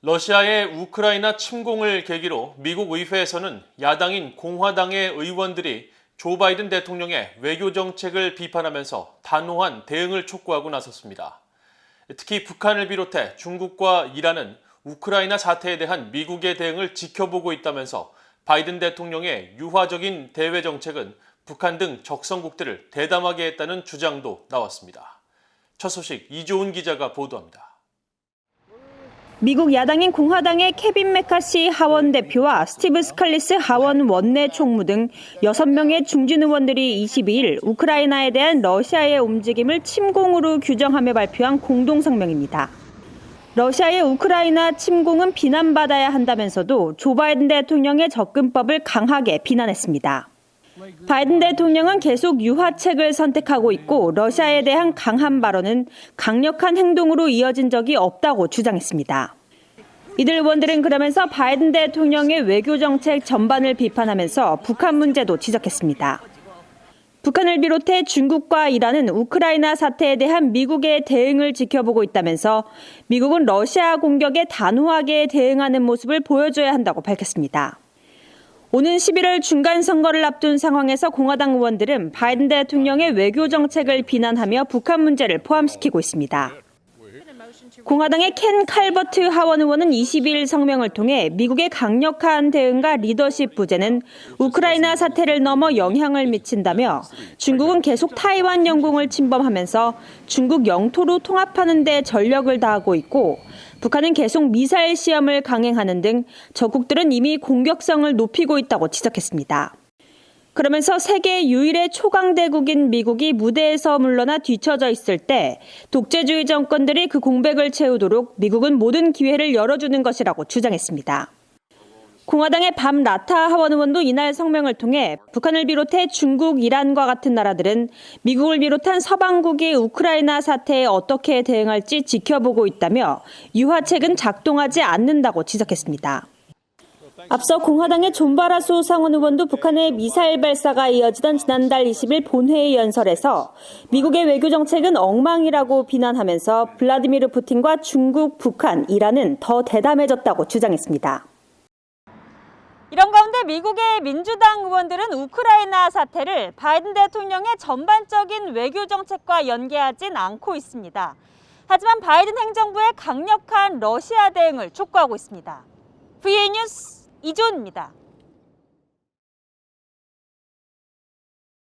러시아의 우크라이나 침공을 계기로 미국 의회에서는 야당인 공화당의 의원들이 조 바이든 대통령의 외교 정책을 비판하면서 단호한 대응을 촉구하고 나섰습니다. 특히 북한을 비롯해 중국과 이란은 우크라이나 사태에 대한 미국의 대응을 지켜보고 있다면서 바이든 대통령의 유화적인 대외 정책은 북한 등 적성국들을 대담하게 했다는 주장도 나왔습니다. 첫 소식 이조은 기자가 보도합니다. 미국 야당인 공화당의 케빈 메카시 하원 대표와 스티브 스칼리스 하원 원내 총무 등 6명의 중진 의원들이 22일 우크라이나에 대한 러시아의 움직임을 침공으로 규정하며 발표한 공동성명입니다. 러시아의 우크라이나 침공은 비난받아야 한다면서도 조 바이든 대통령의 접근법을 강하게 비난했습니다. 바이든 대통령은 계속 유화책을 선택하고 있고 러시아에 대한 강한 발언은 강력한 행동으로 이어진 적이 없다고 주장했습니다. 이들 의원들은 그러면서 바이든 대통령의 외교 정책 전반을 비판하면서 북한 문제도 지적했습니다. 북한을 비롯해 중국과 이란은 우크라이나 사태에 대한 미국의 대응을 지켜보고 있다면서 미국은 러시아 공격에 단호하게 대응하는 모습을 보여줘야 한다고 밝혔습니다. 오는 11월 중간선거를 앞둔 상황에서 공화당 의원들은 바이든 대통령의 외교 정책을 비난하며 북한 문제를 포함시키고 있습니다. 공화당의 켄 칼버트 하원 의원은 22일 성명을 통해 미국의 강력한 대응과 리더십 부재는 우크라이나 사태를 넘어 영향을 미친다며 중국은 계속 타이완 영공을 침범하면서 중국 영토로 통합하는 데 전력을 다하고 있고 북한은 계속 미사일 시험을 강행하는 등 적국들은 이미 공격성을 높이고 있다고 지적했습니다. 그러면서 세계 유일의 초강대국인 미국이 무대에서 물러나 뒤처져 있을 때 독재주의 정권들이 그 공백을 채우도록 미국은 모든 기회를 열어주는 것이라고 주장했습니다. 공화당의 밤 라타 하원 의원도 이날 성명을 통해 북한을 비롯해 중국, 이란과 같은 나라들은 미국을 비롯한 서방국이 우크라이나 사태에 어떻게 대응할지 지켜보고 있다며 유화책은 작동하지 않는다고 지적했습니다. 앞서 공화당의 존 바라소 상원 의원도 북한의 미사일 발사가 이어지던 지난달 20일 본회의 연설에서 미국의 외교 정책은 엉망이라고 비난하면서 블라디미르 푸틴과 중국, 북한, 이란은 더 대담해졌다고 주장했습니다. 이런 가운데 미국의 민주당 의원들은 우크라이나 사태를 바이든 대통령의 전반적인 외교 정책과 연계하진 않고 있습니다. 하지만 바이든 행정부의 강력한 러시아 대응을 촉구하고 있습니다. VA 뉴스 이조은입니다.